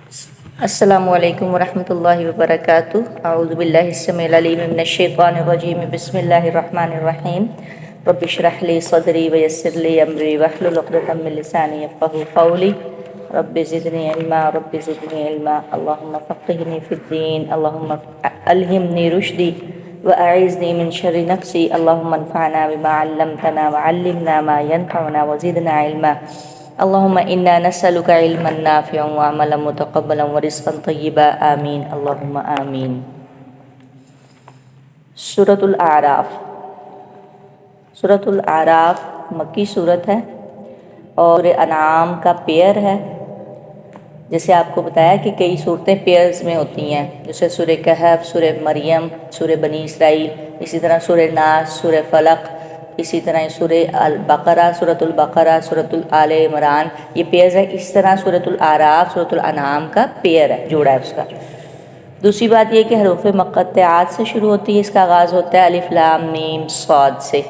السلام علیکم ورحمۃ اللہ وبرکاتہ۔ اعوذ باللہ السمیع العلیم من الشیطان الرجیم، بسم اللہ الرحمن الرحیم۔ رب اشرح لی صدری ویسر لی امری واحلل عقدۃ من لسانی یفقهوا قولی۔ رب زدنی علما رب زدنی علما، اللہم فقہنی فی الدین، اللہم الہمنی رشدی واعذنی من شر نفسی، اللہم انفعنا بما علمتنا وعلمنا ما ینفعنا وزدنا علما۔ اللہم انا نسألک علما نافعا وعملا متقبلا ورزقا طیبا، آمین اللہم آمین۔ سورۃ الاعراف۔ سورۃ الاعراف مکی صورت ہے اور انعام کا پیئر ہے۔ جیسے آپ کو بتایا کہ کئی صورتیں پیئرز میں ہوتی ہیں، جیسے سورہ کہف، سورہ مریم، سورہ بنی اسرائیل، اسی طرح سورہ ناس، سورہ فلق، اسی طرح سورہ البقرہ، سورۃ البقرہ، سورۃ آل عمران، یہ پیئرز ہے۔ اس طرح سورۃ الاعراف، سورۃ الانعام کا پیئر ہے، جوڑا ہے اس کا۔ دوسری بات یہ کہ حروف مقطعات سے شروع ہوتی ہے، اس کا آغاز ہوتا ہے الف لام میم صاد سے،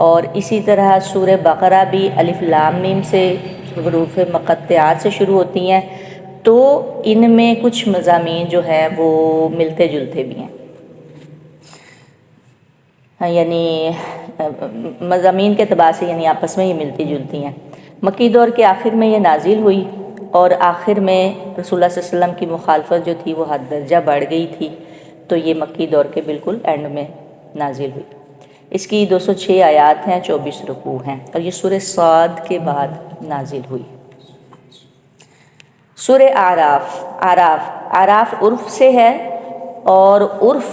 اور اسی طرح سورہ بقرہ بھی الف لام میم سے حروف مقطعات سے شروع ہوتی ہیں، تو ان میں کچھ مضامین جو ہیں وہ ملتے جلتے بھی ہیں، یعنی مضامین کے اعتبار سے یعنی آپس میں یہ ملتی جلتی ہیں۔ مکی دور کے آخر میں یہ نازل ہوئی، اور آخر میں رسول اللہ صلی اللہ علیہ وسلم کی مخالفت جو تھی وہ حد درجہ بڑھ گئی تھی، تو یہ مکی دور کے بالکل اینڈ میں نازل ہوئی۔ اس کی 206 آیات ہیں، 24 رکوع ہیں، اور یہ سورہ صاد کے بعد نازل ہوئی۔ سورہ اعراف عرف سے ہے، اور عرف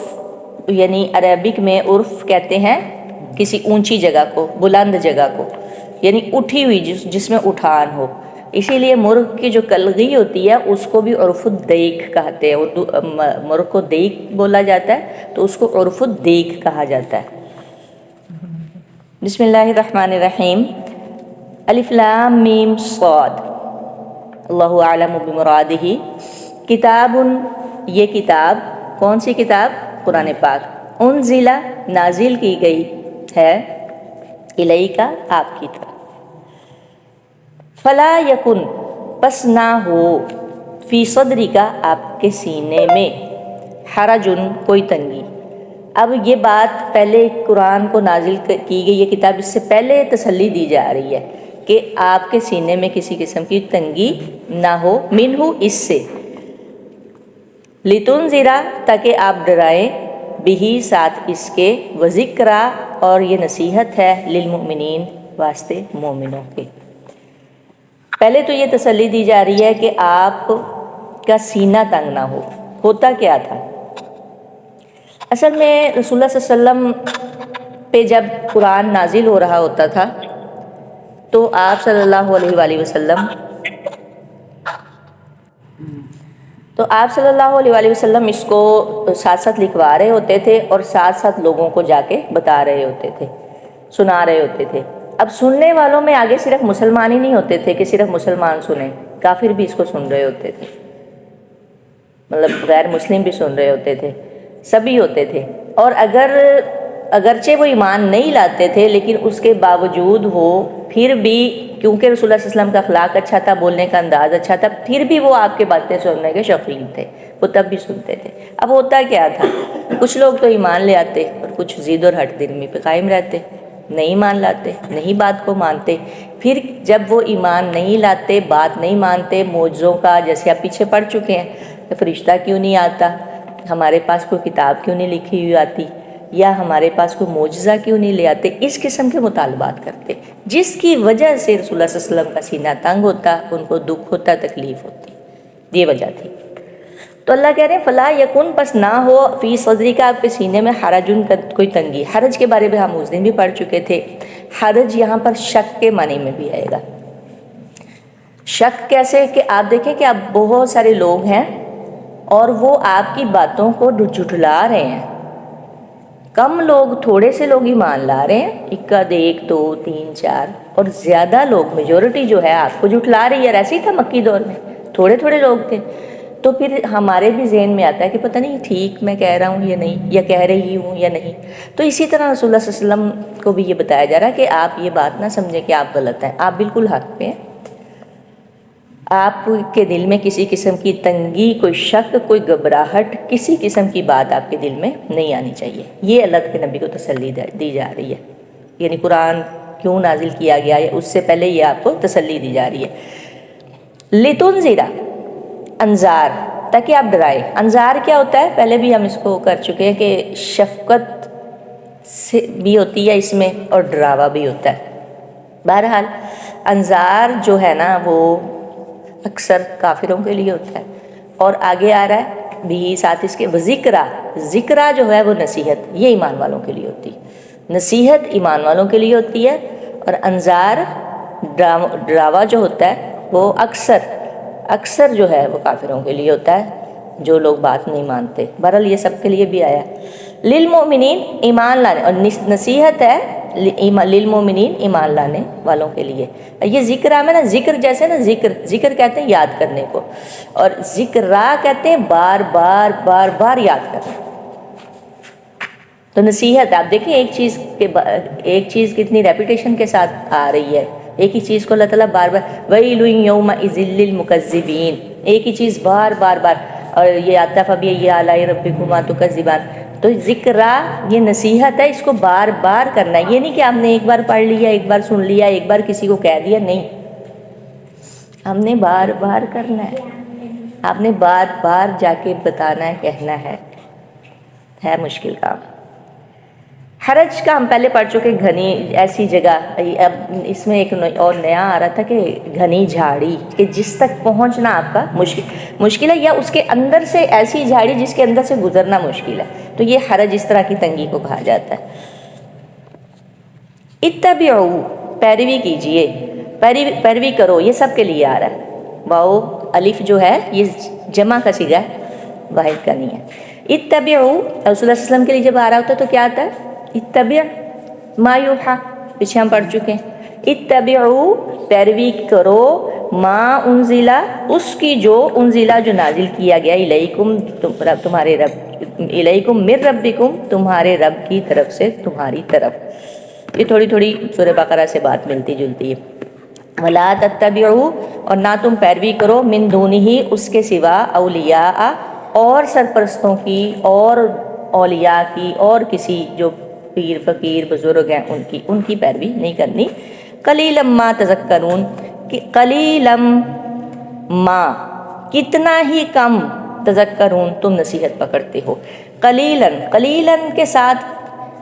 یعنی عربک میں عرف کہتے ہیں کسی اونچی جگہ کو، بلند جگہ کو، یعنی اٹھی ہوئی جس میں اٹھان ہو۔ اسی لیے مرغ کی جو کلغی ہوتی ہے اس کو بھی عرف الدیک کہتے ہیں، اردو مرغ کو دیک بولا جاتا ہے تو اس کو عرف الدیک کہا جاتا ہے۔ بسم اللہ الرحمن الرحیم۔ الف لام میم صاد، اللہ اعلم بمرادہ۔ کتاب، یہ کتاب کون سی کتاب؟ قرآن پاک۔ انزل، نازل کی گئی ہے، الیکا، آپ کی طرف۔ فلا یکن، پس نہ ہو، فی صدرکا، آپ کے سینے میں، حرجن، کوئی تنگی۔ اب یہ بات پہلے قرآن کو نازل کی گئی یہ کتاب، اس سے پہلے تسلی دی جا رہی ہے کہ آپ کے سینے میں کسی قسم کی تنگی نہ ہو، منہ، اس سے، لتنذرا، تاکہ آپ ڈرائیں، بہی، ساتھ اس کے، وذکرا، اور یہ نصیحت ہے، للمؤمنین، واسطے مومنوں کے۔ پہلے تو یہ تسلی دی جا رہی ہے کہ آپ کا سینہ تنگ نہ ہو۔ ہوتا کیا تھا اصل میں؟ رسول اللہ صلی اللہ علیہ وسلم پہ جب قرآن نازل ہو رہا ہوتا تھا تو آپ صلی اللہ علیہ وآلہ وسلم اس کو ساتھ ساتھ لکھوا رہے ہوتے تھے، اور ساتھ ساتھ لوگوں کو جا کے بتا رہے ہوتے تھے، سنا رہے ہوتے تھے۔ اب سننے والوں میں آگے صرف مسلمان ہی نہیں ہوتے تھے کہ صرف مسلمان سنیں، کافر بھی اس کو سن رہے ہوتے تھے، مطلب غیر مسلم بھی سن رہے ہوتے تھے، سبھی ہوتے تھے۔ اور اگرچہ وہ ایمان نہیں لاتے تھے لیکن اس کے باوجود ہو، پھر بھی کیونکہ رسول اللہ صلی اللہ علیہ وسلم کا اخلاق اچھا تھا، بولنے کا انداز اچھا تھا، پھر بھی وہ آپ کے باتیں سننے کے شوقین تھے، وہ تب بھی سنتے تھے۔ اب ہوتا کیا تھا، کچھ لوگ تو ایمان لے آتے اور کچھ ضد اور ہٹ درمی پہ قائم رہتے، نہیں مان لاتے، نہیں بات کو مانتے۔ پھر جب وہ ایمان نہیں لاتے، بات نہیں مانتے، معجزوں کا جیسے آپ پیچھے پڑھ چکے ہیں کہ فرشتہ کیوں نہیں آتا، ہمارے پاس کوئی کتاب کیوں نہیں لکھی ہوئی آتی، یا ہمارے پاس کوئی معجزہ کیوں نہیں لے آتے، اس قسم کے مطالبات کرتے، جس کی وجہ سے رسول اللہ صلی اللہ علیہ وسلم کا سینہ تنگ ہوتا، ان کو دکھ ہوتا، تکلیف ہوتی، یہ وجہ تھی۔ تو اللہ کہہ رہے ہیں فلا یکن، پس نہ ہو، فی صدری کا، آپ کے سینے میں، حرجن، کوئی تنگی۔ حرج کے بارے میں ہم اس دن بھی پڑھ چکے تھے۔ حرج یہاں پر شک کے معنی میں بھی آئے گا۔ شک کیسے کہ آپ دیکھیں کہ اب بہت سارے لوگ ہیں اور وہ آپ کی باتوں کو جھٹلا رہے ہیں، کم لوگ، تھوڑے سے لوگ ایمان لا رہے ہیں، اکد، ایک، دو، تین، چار، اور زیادہ لوگ، میجورٹی جو ہے آپ کو جھٹلا رہی ہے۔ ایسے ہی تھا مکی دور میں، تھوڑے تھوڑے لوگ تھے، تو پھر ہمارے بھی ذہن میں آتا ہے کہ پتہ نہیں ٹھیک میں کہہ رہا ہوں یا نہیں، یا کہہ رہی ہوں یا نہیں۔ تو اسی طرح رسول اللہ صلی اللہ علیہ وسلم کو بھی یہ بتایا جا رہا ہے کہ آپ یہ بات نہ سمجھیں کہ آپ غلط ہیں، آپ بالکل حق پہ ہیں۔ آپ کے دل میں کسی قسم کی تنگی، کوئی شک، کوئی گھبراہٹ، کسی قسم کی بات آپ کے دل میں نہیں آنی چاہیے. یہ اللہ کے نبی کو تسلی دی جا رہی ہے. یعنی قرآن کیوں نازل کیا گیا ہے اس سے پہلے یہ آپ کو تسلی دی جا رہی ہے. لِتُنذِرَ، انذار، تاکہ آپ ڈرائیں. انذار کیا ہوتا ہے؟ پہلے بھی ہم اس کو کر چکے ہیں کہ شفقت سے بھی ہوتی ہے اس میں اور ڈراوا بھی ہوتا ہے. بہرحال انذار جو ہے نا وہ اکثر کافروں کے لیے ہوتا ہے. اور آگے آ رہا ہے بھی ساتھ اس کے ذکرہ، ذکرہ جو ہے وہ نصیحت، یہ ایمان والوں کے لیے ہوتی ہے. نصیحت ایمان والوں کے لیے ہوتی ہے، اور انذار ڈراوا جو ہوتا ہے وہ اکثر جو ہے وہ کافروں کے لیے ہوتا ہے، جو لوگ بات نہیں مانتے. بہرحال یہ سب کے لیے بھی آیا. للمؤمنین، ایمان لانے، اور نصیحت ہے للمؤمنین، ایمان لانے والوں کے لیے. یہ ذکر میں نا، ذکر جیسے نا، ذکر کہتے ہیں یاد کرنے کو، اور ذکرہ کہتے ہیں بار بار یاد کرنا. تو نصیحت، آپ دیکھیں ایک چیز کتنی ریپیٹیشن کے ساتھ آ رہی ہے. ایک ہی چیز کو اللہ تعالیٰ بار بار، وَيْلٌ يَوْمَئِذٍ لِّلْمُكَذِّبِينَ، ایک ہی چیز بار بار. اور یہ آتا فَبِأَيِّ آلَاءِ رَبِّكُمَا تُكَذِّبَانِ. تو ذکرہ یہ نصیحت ہے، اس کو بار بار کرنا ہے. یہ نہیں کہ آپ نے ایک بار پڑھ لیا، ایک بار سن لیا، ایک بار کسی کو کہہ دیا، نہیں، ہم نے بار بار کرنا ہے. آپ نے بار بار جا کے بتانا ہے، کہنا ہے مشکل کام. حرج کا ہم پہلے پڑھ چکے، گھنی ایسی جگہ. اب اس میں ایک اور نیا آ رہا تھا کہ گھنی جھاڑی، کہ جس تک پہنچنا آپ کا مشکل ہے، یا اس کے اندر سے ایسی جھاڑی جس کے اندر سے گزرنا مشکل ہے. تو یہ حرج، اس طرح کی تنگی کو کہا جاتا ہے. اتبعوا، پیروی کیجئے، پیروی کرو. یہ سب کے لیے آ رہا ہے. واو الف جو ہے یہ جمع کا صیغہ ہے، واحد کا نہیں ہے. اتبعوا، رسول اللہ صلی اللہ علیہ وسلم کے لیے جب آ رہا ہوتا ہے تو کیا آتا ہے؟ اتبع ما یوحى، پیچھے ہم پڑھ چکے ہیں. اتبعوا، پیروی کرو، ما انزلہ، اس کی جو انزلہ، جو نازل کیا گیا، الیکم، تمہارے رب، الیکم من ربکم، تمہارے رب کی طرف سے، تمہاری طرف. یہ تھوڑی سورہ بقرہ سے بات ملتی جلتی ہے. ولا تتبعوا، اور نہ تم پیروی کرو، من دونہ، اس کے سوا، اولیاء، اور سرپرستوں کی، اور اولیاء کی، اور کسی جو پیر فقیر بزرگ ہیں ان کی پیروی نہیں کرنی. قلیلا ما تذکرون، کہ قلیلا ما، کتنا ہی کم، تذکرون، تم نصیحت پکڑتے ہو. قلیلا کے ساتھ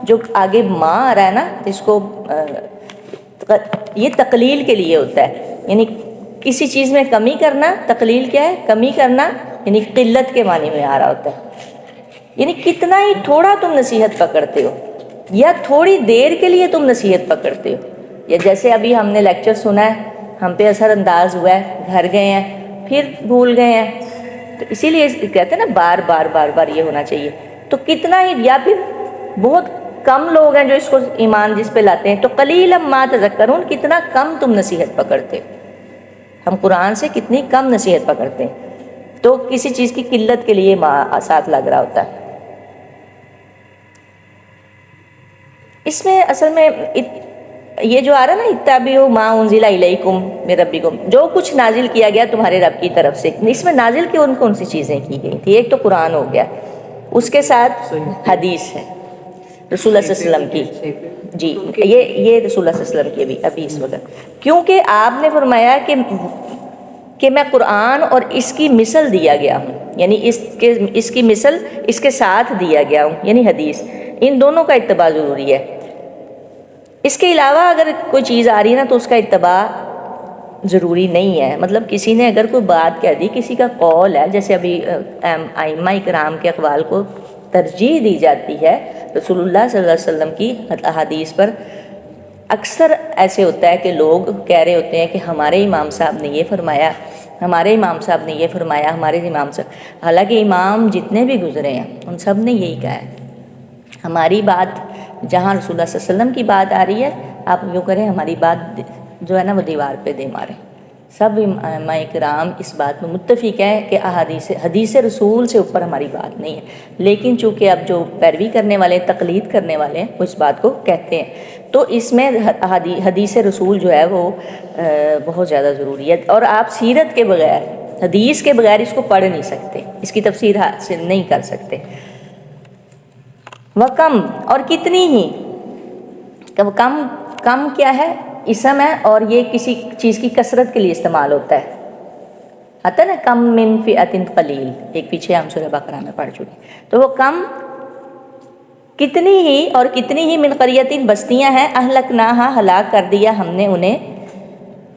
جو آگے ما آ رہا ہے نا، اس کو یہ تقلیل کے لیے ہوتا ہے. یعنی کسی چیز میں کمی کرنا. تقلیل کیا ہے؟ کمی کرنا، یعنی قلت کے معنی میں آ رہا ہوتا ہے. یعنی کتنا ہی تھوڑا تم نصیحت پکڑتے ہو، یا تھوڑی دیر کے لیے تم نصیحت پکڑتے ہو. یا جیسے ابھی ہم نے لیکچر سنا ہے، ہم پہ اثر انداز ہوا ہے، گھر گئے ہیں، پھر بھول گئے ہیں. تو اسی لیے کہتے ہیں نا بار بار یہ ہونا چاہیے. تو کتنا ہی، یا پھر بہت کم لوگ ہیں جو اس کو ایمان جس پہ لاتے ہیں. تو قلیلا ما تذکرون، کتنا کم تم نصیحت پکڑتے ہو. ہم قرآن سے کتنی کم نصیحت پکڑتے ہیں. تو کسی چیز کی قلت کے لیے ساتھ لگ رہا ہوتا ہے. اس میں اصل میں یہ جو آ رہا ہے نا، اتبعوا ما انزل الیکم من ربکم، جو کچھ نازل کیا گیا تمہارے رب کی طرف سے. اس میں نازل کون سی چیزیں کی گئی تھی؟ ایک تو قرآن ہو گیا، اس کے ساتھ حدیث ہے رسول اللہ صلی اللہ علیہ وسلم کی. جی، یہ رسول اللہ صلی اللہ علیہ وسلم کی ابھی اس وقت، کیونکہ آپ نے فرمایا کہ میں قرآن اور اس کی مثل دیا گیا ہوں، یعنی اس کی مثل اس کے ساتھ دیا گیا ہوں، یعنی حدیث. ان دونوں کا اتباع ضروری ہے. اس کے علاوہ اگر کوئی چیز آ رہی ہے نا تو اس کا اتباع ضروری نہیں ہے. مطلب کسی نے اگر کوئی بات کہہ دی، کسی کا قول ہے، جیسے ابھی ائمہ کرام کے اقوال کو ترجیح دی جاتی ہے رسول اللہ صلی اللہ علیہ وسلم کی احادیث پر. اکثر ایسے ہوتا ہے کہ لوگ کہہ رہے ہوتے ہیں کہ ہمارے امام صاحب نے یہ فرمایا، ہمارے امام صاحب نے یہ فرمایا، ہمارے امام صاحب. حالانکہ امام جتنے بھی گزرے ہیں ان سب نے یہی کہا ہے. ہماری بات جہاں رسول اللہ صلی اللہ علیہ وسلم کی بات آ رہی ہے، آپ یوں کریں، ہماری بات جو ہے نا وہ دیوار پہ دے ماریں. سب ائمہ کرام اس بات میں متفق ہیں کہ حدیث رسول سے اوپر ہماری بات نہیں ہے، لیکن چونکہ اب جو پیروی کرنے والے تقلید کرنے والے ہیں وہ اس بات کو کہتے ہیں، تو اس میں حدیث رسول جو ہے وہ بہت زیادہ ضروری ہے، اور آپ سیرت کے بغیر، حدیث کے بغیر اس کو پڑھ نہیں سکتے، اس کی تفسیر حاصل نہیں کر سکتے۔ وَکم، اور کتنی ہی، کم کیا ہے؟ اسم ہے، اور یہ کسی چیز کی کثرت کے لیے استعمال ہوتا ہے، آتا ہے نا کم من فئۃ قلیل، ایک پیچھے ہم سورہ بقرہ میں پڑھ چکے، تو وہ کم، کتنی ہی، اور کتنی ہی من قریۃ بستیاں ہیں، اہلکناہا، ہلاک کر دیا ہم نے انہیں،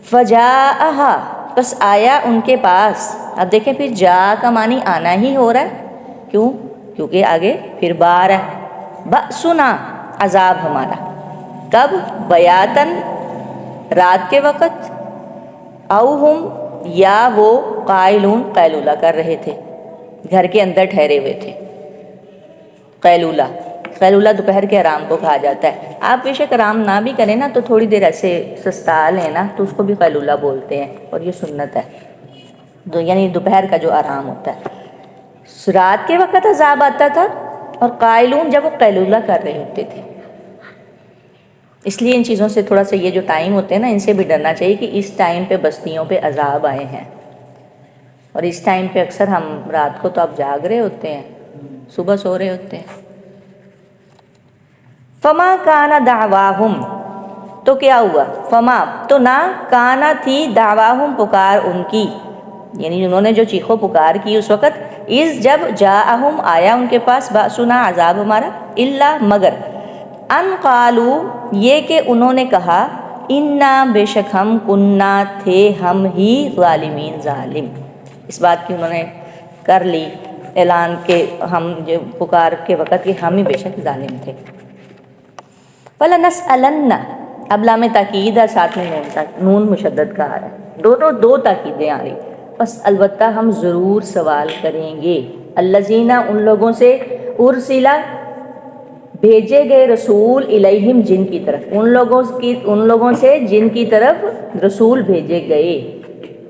فجاءہا، بس آیا ان کے پاس۔ اب دیکھیں پھر جا کا معنی آنا ہی ہو رہا ہے، کیوں؟ کیونکہ آگے پھر بار ہے، بأسنا، عذاب ہمارا، کب؟ بیاتن، رات کے وقت، او ہم، یا وہ قائلون، قیلولہ کر رہے تھے، گھر کے اندر ٹھہرے ہوئے تھے۔ قیلولہ دوپہر کے آرام کو کہا جاتا ہے، آپ بے شک آرام نہ بھی کریں نا تو تھوڑی دیر ایسے سستا لیں نا تو اس کو بھی قیلولہ بولتے ہیں، اور یہ سنت ہے، یعنی دوپہر کا جو آرام ہوتا ہے۔ رات کے وقت عذاب آتا تھا، اور قائلون جب وہ قیلولہ کر رہے ہوتے تھے۔ اس لیے ان چیزوں سے تھوڑا سا یہ جو ٹائم ہوتے ہیں نا، ان سے بھی ڈرنا چاہیے کہ اس ٹائم پہ بستیوں پہ عذاب آئے ہیں، اور اس ٹائم پہ اکثر ہم رات کو تو اب جاگ رہے ہوتے ہیں، صبح سو رہے ہوتے ہیں۔ فما کان دعواہم، تو کیا ہوا؟ فما، تو نہ، کانا تھی، دعواہم، پکار ان کی، یعنی انہوں نے جو چیخو پکار کی اس وقت، اس جب جاءہم، آیا ان کے پاس، بأسنا، عذاب ہمارا، الا، مگر، ان قالو، یہ کہ انہوں نے کہا، انا، بے شک ہم، کننا، تھے ہم ہی، ظالمین، ظالم، اس بات کی انہوں نے کر لی اعلان کہ ہم جو پکار کے وقت کہ ہم ہی بے شک ظالم تھے۔ فَلَنَسْأَلَنَّ، اب لام تاکید ہے، ساتھ میں نون مشدد کا آ رہا ہے، دونوں دو تاکیدیں آ رہی، بس البتہ ہم ضرور سوال کریں گے، الذین، ان لوگوں سے، ارسلا، بھیجے گئے، رسول، الیہم، جن کی طرف، ان لوگوں سے جن کی طرف رسول بھیجے گئے،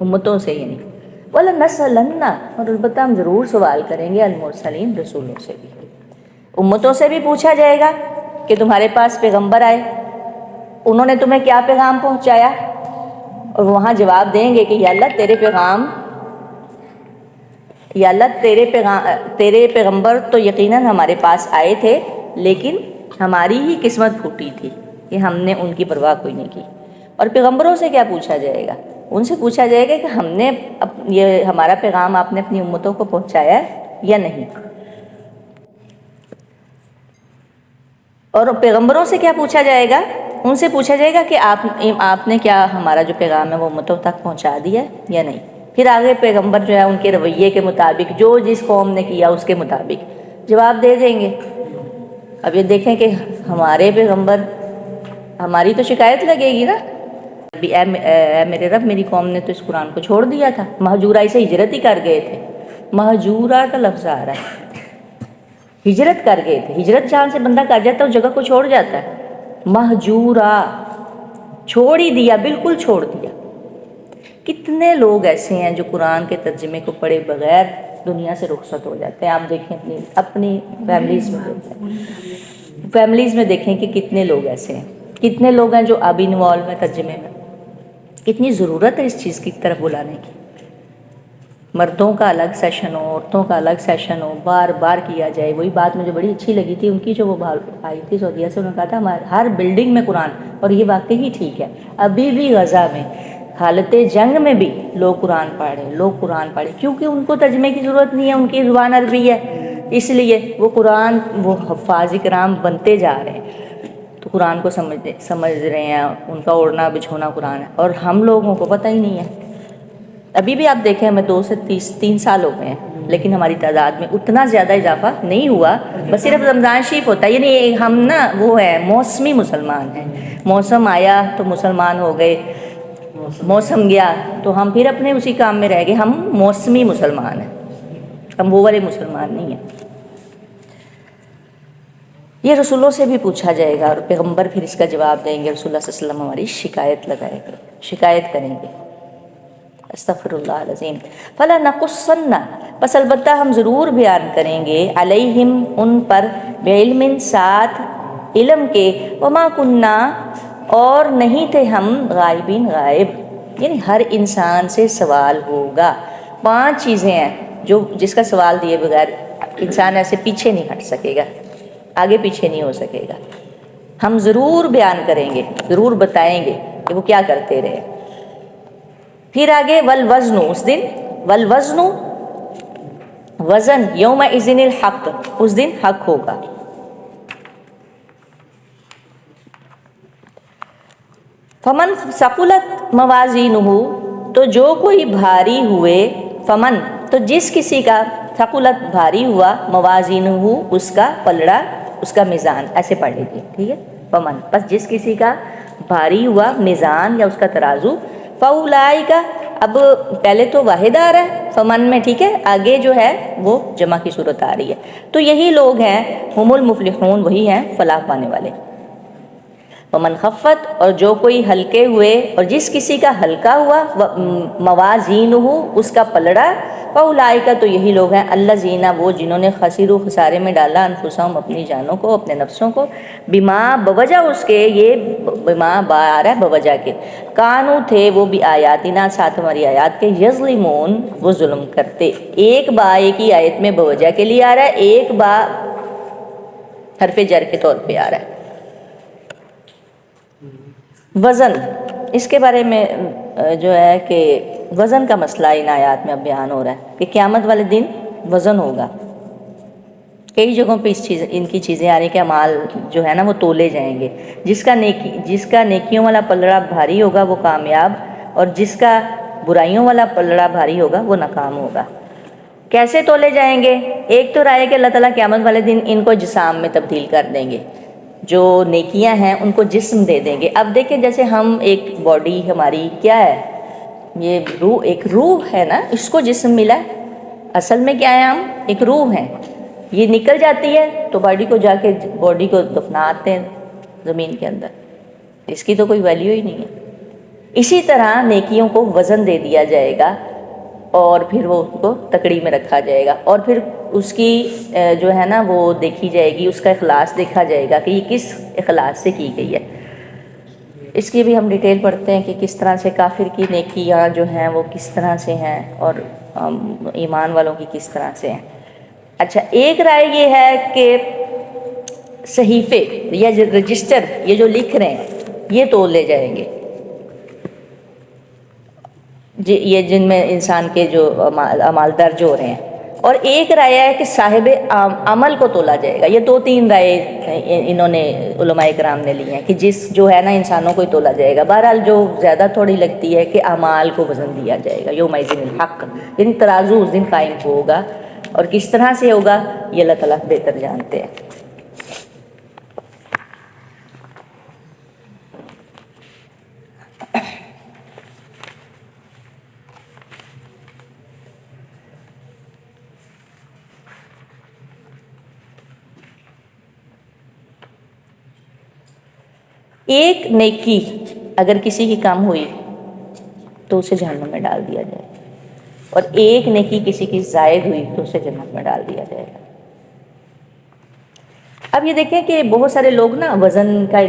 امتوں سے یعنی، وَلَنَسْأَلَنَّ، اور البتہ ہم ضرور سوال کریں گے، المرسلین، رسولوں سے بھی، امتوں سے بھی پوچھا جائے گا کہ تمہارے پاس پیغمبر آئے، انہوں نے تمہیں کیا پیغام پہنچایا، اور وہاں جواب دیں گے کہ یا اللہ تیرے پیغام، یا اللہ تیرے پیغمبر تو یقیناً ہمارے پاس آئے تھے، لیکن ہماری ہی قسمت پھوٹی تھی کہ ہم نے ان کی پرواہ کوئی نہیں کی۔ اور پیغمبروں سے کیا پوچھا جائے گا؟ ان سے پوچھا جائے گا کہ ہم نے یہ ہمارا پیغام آپ نے اپنی امتوں کو پہنچایا ہے یا نہیں۔ اور پیغمبروں سے کیا پوچھا جائے گا؟ ان سے پوچھا جائے گا کہ آپ نے کیا ہمارا جو پیغام ہے وہ امتوں تک پہنچا دیا ہے یا نہیں۔ پھر آگے پیغمبر جو ہے ان کے رویے کے مطابق، جو جس قوم نے کیا اس کے مطابق جواب دے دیں گے۔ اب یہ دیکھیں کہ ہمارے پیغمبر، ہماری تو شکایت لگے گی نا، اے میرے رب، میری قوم نے تو اس قرآن کو چھوڑ دیا تھا، مہجورہ سے ہجرت ہی کر گئے تھے، مہجورہ کا لفظ آ رہا ہے، ہجرت کر گئے تھے، ہجرت جہاں سے بندہ کر جاتا ہے اس جگہ کو چھوڑ جاتا ہے، مہجورہ، چھوڑ ہی دیا، بالکل چھوڑ دیا۔ کتنے لوگ ایسے ہیں جو قرآن کے ترجمے کو پڑھے بغیر دنیا سے رخصت ہو جاتے ہیں، آپ دیکھیں اپنی فیملیز میں دیکھیں کہ کتنے لوگ ایسے ہیں، کتنے لوگ ہیں جو اب انوالو ہیں ترجمے میں۔ کتنی ضرورت ہے اس چیز کی طرف بلانے کی، مردوں کا الگ سیشن ہو، عورتوں کا الگ سیشن ہو، بار بار کیا جائے۔ وہی بات مجھے بڑی اچھی لگی تھی ان کی، جو وہ آئی تھی سعودیہ سے، انہوں نے کہا تھا ہمارے ہر بلڈنگ میں قرآن، اور یہ واقعی ہی ٹھیک ہے، ابھی بھی غزہ میں، حالت جنگ میں بھی لوگ قرآن پڑھ رہے ہیں، لوگ قرآن پڑھ رہے ہیں، کیونکہ ان کو ترجمے کی ضرورت نہیں ہے، ان کی زبان عربی ہے، اس لیے وہ قرآن، وہ حفاظ کرام بنتے جا رہے ہیں، تو قرآن کو سمجھ رہے ہیں، ان کا اوڑھنا بچھونا قرآن ہے، اور ہم لوگوں کو پتہ ہی نہیں ہے۔ ابھی بھی آپ دیکھیں ہمیں 2 سے 3 سال ہو گئے ہیں، لیکن ہماری تعداد میں اتنا زیادہ اضافہ نہیں ہوا، بس صرف رمضان شریف ہوتا ہے، یعنی ہم نا وہ ہے موسمی مسلمان ہیں، موسم آیا تو مسلمان ہو گئے، موسم گیا تو ہم پھر اپنے اسی کام میں رہ گئے، ہم موسمی مسلمان ہیں، ہم وہ والے مسلمان نہیں ہیں۔ یہ رسولوں سے بھی پوچھا جائے گا، اور پیغمبر پھر اس کا جواب دیں گے، رسول اللہ صلی اللہ علیہ وسلم ہماری شکایت کریں گے۔ استغفر اللہ العظیم. فَلَنَقُصَّنَّ پس البتہ ہم ضرور بیان کریں گے علیہم ان پر بعلم ساتھ علم کے وما کننا اور نہیں تھے ہم غائبین غائب. یعنی ہر انسان سے سوال ہوگا. 5 چیزیں ہیں جس کا سوال دیے بغیر انسان ایسے پیچھے نہیں ہٹ سکے گا, آگے پیچھے نہیں ہو سکے گا. ہم ضرور بیان کریں گے, ضرور بتائیں گے کہ وہ کیا کرتے رہے. پھر آگے والوزن, اس دن والوزن وزن یومئذ الحق, اس دن حق ہوگا. فمن ثقلت موازینہ تو جو کوئی بھاری ہوئے, فمن تو جس کسی کا ثقلت بھاری ہوا, موازینہ اس کا پلڑا, اس کا میزان, ایسے پڑھ لیجیے ٹھیک ہے. فمن بس جس کسی کا بھاری ہوا میزان یا اس کا ترازو, فاولئک اب پہلے تو واحد آ رہا ہے فمن میں ٹھیک ہے, آگے جو ہے وہ جمع کی صورت آ رہی ہے. تو یہی لوگ ہیں ہم المفلحون, وہی ہیں فلاح پانے والے. ومن خفت اور جو کوئی ہلکے ہوئے, اور جس کسی کا ہلکا ہوا, موازینہ اس کا پلڑا, فاولئک تو یہی لوگ ہیں الذین وہ جنہوں نے خسروا خسارے میں ڈالا انفسہم اپنی جانوں کو, اپنے نفسوں کو, بما بوجہ اس کے, یہ بما با آ رہا ہے بوجہ کے, کانو تھے وہ بھی آیاتنا ساتھ ہماری آیات کے, یظلمون وہ ظلم کرتے. ایک با ایک ہی آیت میں بوجہ کے لیے آ رہا ہے, ایک با حرف جر کے طور پہ آ رہا ہے. وزن, اس کے بارے میں جو ہے کہ وزن کا مسئلہ ان آیات میں اب بیان ہو رہا ہے کہ قیامت والے دن وزن ہوگا. کئی جگہوں پہ ان کی چیزیں آ رہی کہ اعمال جو ہے نا وہ تولے جائیں گے. جس کا نیکیوں والا پلڑا بھاری ہوگا وہ کامیاب, اور جس کا برائیوں والا پلڑا بھاری ہوگا وہ ناکام ہوگا. کیسے تولے جائیں گے؟ ایک تو رائے ہے کہ اللہ تعالیٰ قیامت والے دن ان کو جسام میں تبدیل کر دیں گے, جو نیکیاں ہیں ان کو جسم دے دیں گے. اب دیکھیں جیسے ہم ایک باڈی ہماری کیا ہے, یہ روح, ایک روح ہے نا, اس کو جسم ملا ہے. اصل میں کیا ہے, ہم ایک روح ہیں. یہ نکل جاتی ہے تو باڈی کو جا کے باڈی کو دفناتے ہیں زمین کے اندر, اس کی تو کوئی ویلیو ہی نہیں ہے. اسی طرح نیکیوں کو وزن دے دیا جائے گا اور پھر وہ ان کو تکڑی میں رکھا جائے گا, اور پھر اس کی جو ہے نا وہ دیکھی جائے گی, اس کا اخلاص دیکھا جائے گا کہ یہ کس اخلاص سے کی گئی ہے. اس کی بھی ہم ڈیٹیل پڑھتے ہیں کہ کس طرح سے کافر کی نیکیاں جو ہیں وہ کس طرح سے ہیں, اور ایمان والوں کی کس طرح سے ہیں. اچھا, ایک رائے یہ ہے کہ صحیفے یا رجسٹر, یہ جو لکھ رہے ہیں یہ تول لے جائیں گے, یہ جن میں انسان کے جو اعمال درج ہو رہے ہیں. اور ایک رائے ہے کہ صاحب عمل کو تولا جائے گا. یہ 2-3 رائے انہوں نے علماء کرام نے لی ہیں کہ جس جو ہے نا انسانوں کو ہی تولا جائے گا. بہرحال جو زیادہ تھوڑی لگتی ہے کہ اعمال کو وزن دیا جائے گا یومئذ الحق, یعنی ترازو اس دن قائم ہوگا, اور کس طرح سے ہوگا یہ اللہ تعالیٰ بہتر جانتے ہیں. ایک نیکی اگر کسی کی کم ہوئی تو اسے جہنم میں ڈال دیا جائے گا, اور ایک نیکی کسی کی زائد ہوئی تو اسے جنت میں ڈال دیا جائے گا. اب یہ دیکھیں کہ بہت سارے لوگ نا وزن کا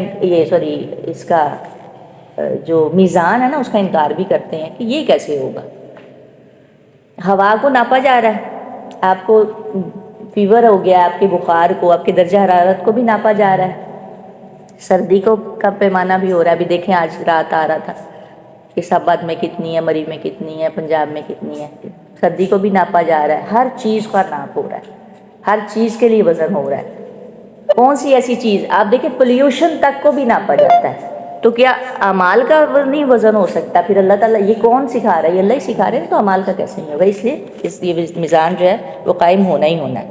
اس کا جو میزان ہے نا اس کا انکار بھی کرتے ہیں کہ یہ کیسے ہوگا. ہوا کو ناپا جا رہا ہے, آپ کو فیور ہو گیا, آپ کے بخار کو, آپ کے درجہ حرارت کو بھی ناپا جا رہا ہے, سردی کو کا پیمانہ بھی ہو رہا ہے. ابھی دیکھیں آج رات آ رہا تھا کہ اسلام آباد میں کتنی ہے, مری میں کتنی ہے, پنجاب میں کتنی ہے. سردی کو بھی ناپا جا رہا ہے, ہر چیز کا ناپ ہو رہا ہے, ہر چیز کے لیے وزن ہو رہا ہے. کون سی ایسی چیز, آپ دیکھیں پولیوشن تک کو بھی ناپا جاتا ہے, تو کیا اعمال کا نہیں وزن ہو سکتا؟ پھر اللہ تعالیٰ یہ کون سکھا رہا ہے؟ یہ اللہ ہی سکھا رہے ہیں, تو اعمال کا کیسے نہیں ہوگا؟ اس لیے یہ میزان جو ہے وہ قائم ہونا ہی ہونا ہے.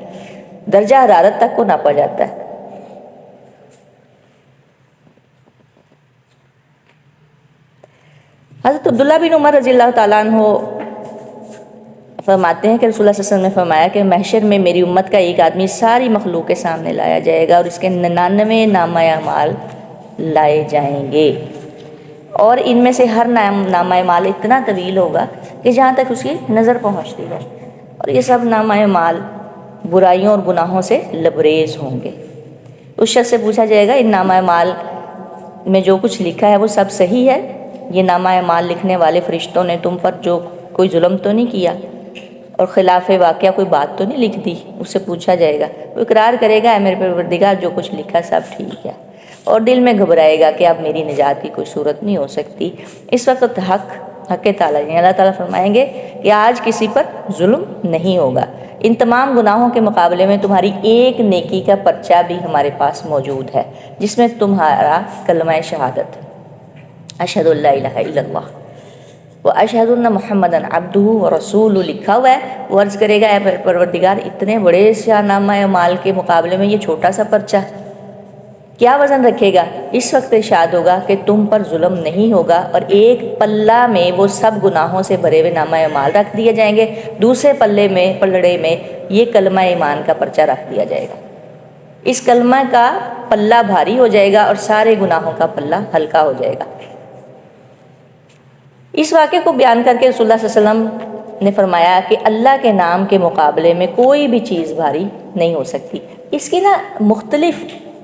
درجہ حرارت تک کو ناپا جاتا ہے. حضرت عبداللہ بن عمر رضی اللہ تعالیٰ عنہ فرماتے ہیں کہ رسول اللہ صلی اللہ علیہ وسلم نے فرمایا کہ محشر میں میری امت کا ایک آدمی ساری مخلوق کے سامنے لایا جائے گا, اور اس کے 99 نامہ اعمال لائے جائیں گے. اور ان میں سے ہر نامہ اعمال اتنا طویل ہوگا کہ جہاں تک اس کی نظر پہنچتی ہے، اور یہ سب نامہ اعمال برائیوں اور گناہوں سے لبریز ہوں گے۔ اس شخص سے پوچھا جائے گا ان نامہ اعمال میں جو کچھ لکھا ہے وہ سب صحیح ہے؟ یہ نامہ اعمال لکھنے والے فرشتوں نے تم پر جو کوئی ظلم تو نہیں کیا اور خلاف واقعہ کوئی بات تو نہیں لکھ دی؟ اس سے پوچھا جائے گا، وہ اقرار کرے گا اے میرے پروردگار جو کچھ لکھا سب ٹھیک ہے، اور دل میں گھبرائے گا کہ اب میری نجات کی کوئی صورت نہیں ہو سکتی۔ اس وقت حق تعالیٰ یعنی اللہ تعالیٰ فرمائیں گے کہ آج کسی پر ظلم نہیں ہوگا، ان تمام گناہوں کے مقابلے میں تمہاری ایک نیکی کا پرچہ بھی ہمارے پاس موجود ہے جس میں تمہارا کلمہ شہادت اشہد ان لا الہ الا اللہ واشہد ان محمدً عبدہ ورسولہ لکھا ہوا ہے۔ وہ عرض کرے گا اے پروردگار اتنے بڑے شاہ نامہ اعمال کے مقابلے میں یہ چھوٹا سا پرچہ کیا وزن رکھے گا؟ اس وقت ارشاد ہوگا کہ تم پر ظلم نہیں ہوگا، اور ایک پلہ میں وہ سب گناہوں سے بھرے ہوئے نامہ اعمال رکھ دیے جائیں گے، دوسرے پلڑے میں یہ کلمہ ایمان کا پرچہ رکھ دیا جائے گا۔ اس کلمہ کا پلہ بھاری ہو جائے گا اور سارے گناہوں کا پلہ ہلکا ہو جائے گا۔ اس واقعے کو بیان کر کے رسول اللہ صلی اللہ علیہ وسلم نے فرمایا کہ اللہ کے نام کے مقابلے میں کوئی بھی چیز بھاری نہیں ہو سکتی۔ اس کی مختلف